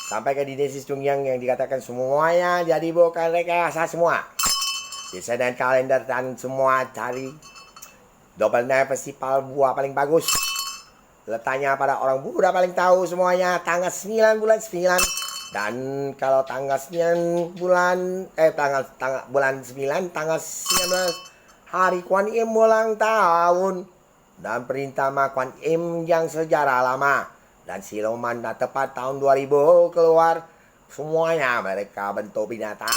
Sampai ke Dini Sicungyang yang dikatakan semuanya jadi bukan rekayasa semua. Desain kalender dan semua cari Double Nine Festival buah paling bagus. Letaknya pada orang Buddha paling tahu semuanya tanggal 9 bulan 9. Dan kalau tanggal 9 bulan bulan 9 tanggal 19 hari Kuan Im ulang tahun. Dan perintah Ma Kuan Im yang sejarah lama. Dan siluman tepat tahun 2000 keluar. Semuanya mereka bentuk binatang.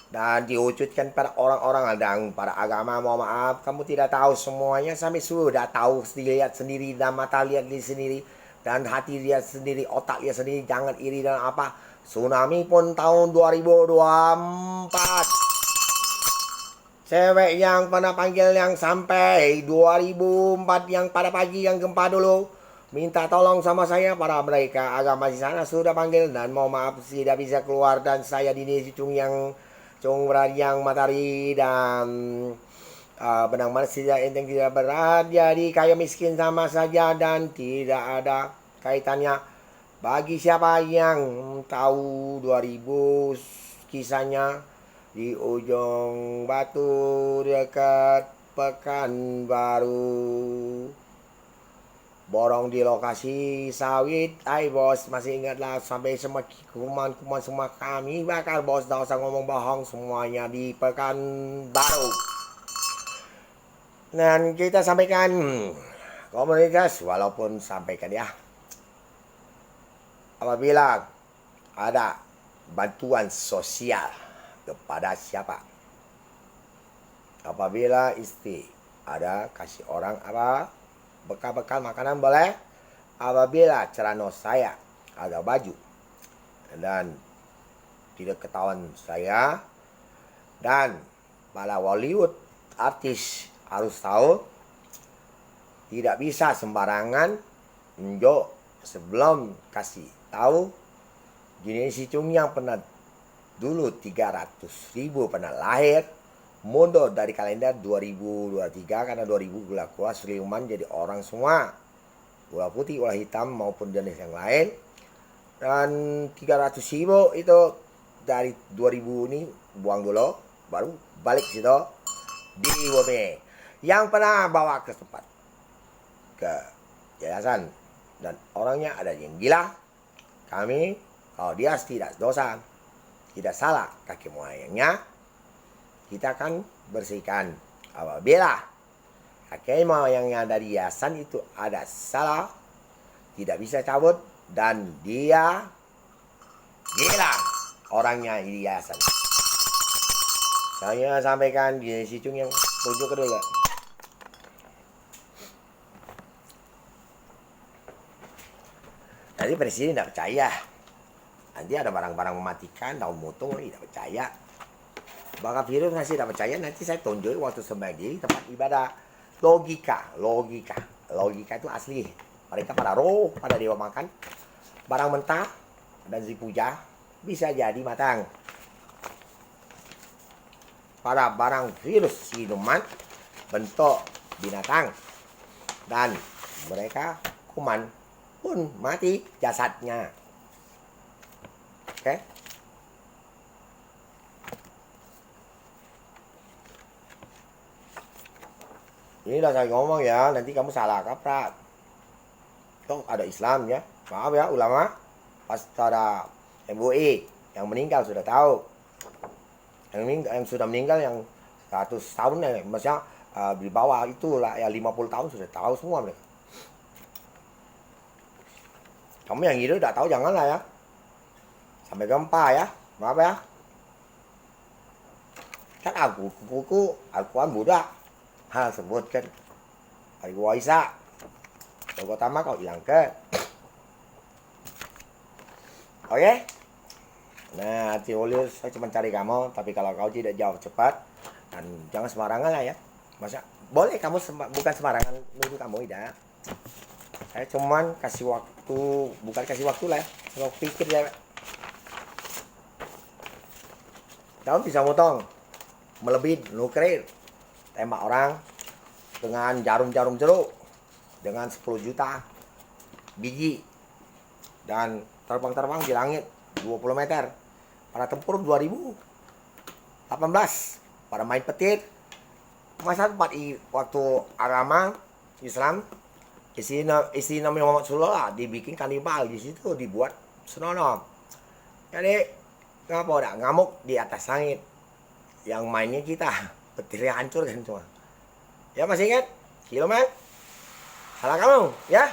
Dan diwujudkan pada orang-orang dan para agama. Mohon maaf, kamu tidak tahu semuanya. Sampai sudah tahu, lihat sendiri. Dan mata lihat sendiri. Dan hati lihat sendiri, otak lihat sendiri. Jangan iri dan apa. Tsunami pun tahun 2024. Cewek yang pernah panggil yang sampai 2004 yang pada pagi yang gempa dulu. Minta tolong sama saya para mereka agama di sana sudah panggil. Dan mohon maaf tidak bisa keluar. Dan saya Dini Sicungyang Cung Radiang Matahari dan benang manis tidak enteng tidak berat. Jadi kaya miskin sama saja dan tidak ada kaitannya. Bagi siapa yang tahu 2000 kisahnya di ujung batu dekat Pekanbaru. Borong di lokasi sawit. Hai bos, masih ingatlah sampai semua kuman-kuman semua kami bakal bos. Tak usah ngomong bohong, semuanya di Pekanbaru. Dan kita sampaikan komunitas walaupun sampaikan ya. Apabila ada bantuan sosial kepada siapa? Apabila istri ada kasih orang apa? Bekal-bekal makanan boleh. Apabila celana saya ada baju dan tidak ketahuan saya, dan para Hollywood artis harus tahu tidak bisa sembarangan unjuk sebelum kasih tahu. Dini Sicungyang pernah dulu 300.000 pernah lahir, mundur dari kalender 2023 karena 2000 gula kuah siluman jadi orang semua, gula putih, gula hitam maupun jenis yang lain. Dan 300.000 itu dari 2000 ini buang dulu, baru balik situ di bumi yang pernah bawa ke tempat ke yayasan. Dan orangnya ada yang gila. Kami kalau dia tidak dosa, tidak salah kaki moyangnya, kita akan bersihkan. Apabila kaki moyangnya dari yayasan itu ada salah, tidak bisa cabut dan dia gila orangnya di yayasan. Saya sampaikan di Sicungyang tunjuk dulu. Nanti presiden tidak percaya. Nanti ada barang-barang mematikan, daun mutung tidak percaya. Bakal virus masih tidak percaya. Nanti saya tunjuk waktu sembahyang di tempat ibadah. Logika itu asli. Mereka pada roh, pada dewa makan. Barang mentah dan zipuja bisa jadi matang. Pada barang virus siluman bentuk binatang. Dan mereka kuman pun mati jasadnya. Oke? Ini udah saya ngomong ya, nanti kamu salah kaprah. Toh ada Islam ya. Maaf ya ulama. Pas ada MUI yang meninggal sudah tahu. Yang sudah meninggal yang 100 tahun ya, maksudnya di bawah itulah ya 50 tahun sudah tahu semua mereka. Kamu yang hidup udah tahu janganlah ya. Sampai gempa ya. Maaf ya. Kan buku Al-Quran Buddha hal sebutkan hari Waisa. Kalau utama kau hilang ke. Oke. Nah, Tiolius saya cuma cari kamu, tapi kalau kau tidak jawab cepat dan jangan sembarangan lah ya. Masa boleh kamu bukan sembarangan nuduh kamu tidak. Saya cuman kasih waktu, bukan kasih waktu lah ya. Saya pikir ya. Kamu bisa motong, melebih, nuklir, tembak orang dengan jarum-jarum jeruk dengan 10 juta biji dan terbang-terbang di langit 20 meter. Para tempur 2018 pada main petir. Masa waktu agama Islam istri Nabi Muhammad SAW dibikin kanibal di situ, dibuat senonoh. Jadi ngapa udah ngamuk di atas langit, yang mainnya kita petirnya hancur kan semua. Ya masih ingat kilometer salah kamu ya.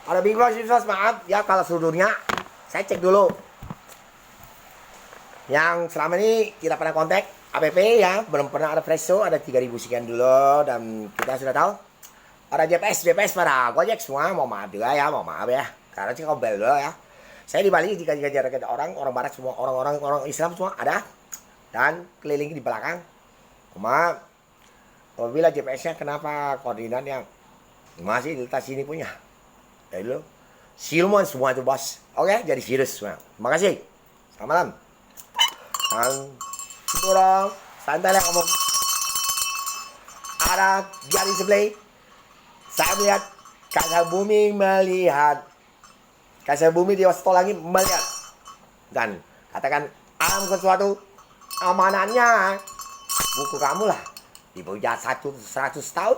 Ada Big Boss, maaf ya kalau seluruhnya saya cek dulu. Yang selama ini kita pernah kontak APP ya, belum pernah ada Presto, ada 3000 sekian dulu, dan kita sudah tahu ada JPS pada Gojek semua. Mau maaf juga ya, mau maaf ya, karena sih bel dulu ya. Saya di Bali jika jarak orang barat semua, orang Islam semua ada, dan keliling di belakang. Cuma apabila JPS-nya kenapa koordinat yang masih di tas sini punya. Dari dulu Silmon semua itu bos. Oke, jadi virus semua. Terima kasih. Selamat malam. Dan itu dong, santai lah ngomong. Ada di sebelah. Saya melihat Kaisar Bumi melihat. Kaisar Bumi di atas langit melihat. Dan katakan alam sesuatu amanannya. Buku kamu lah. Di bawah 100 tahun.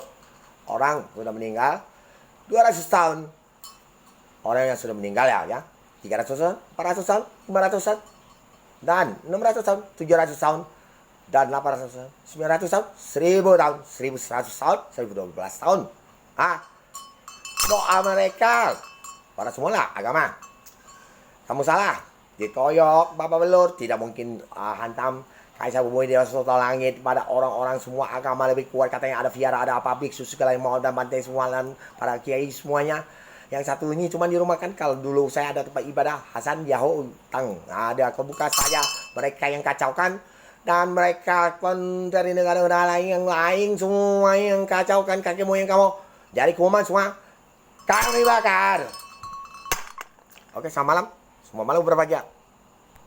Orang sudah meninggal. 200 tahun. Orang yang sudah meninggal ya. 300 tahun, 400 tahun, 500 tahun. Dan 600 tahun, 700 tahun. Dan 800 tahun, 900 tahun, 1000 tahun, 1100 tahun, 1012 tahun. Doa mereka. Para semua lah agama. Kamu salah. Dikoyok, bapak belur. Tidak mungkin hantam Kaisar Bumi di atas langit pada orang-orang semua agama lebih kuat. Katanya ada viara, ada apa, biksu segala yang mau dan bantai semua, dan para kiai semuanya. Yang satu ini cuma di rumah kan. Kalau dulu saya ada tempat ibadah Hasan Yahoo Tang, ada kebuka saja. Mereka yang kacaukan, dan mereka pun dari negara-negara lain yang lain semua yang kacaukan kaki moyang kamu. Jadi kuman semua kami bakar. Oke, selamat malam. Semua malam berbahagia.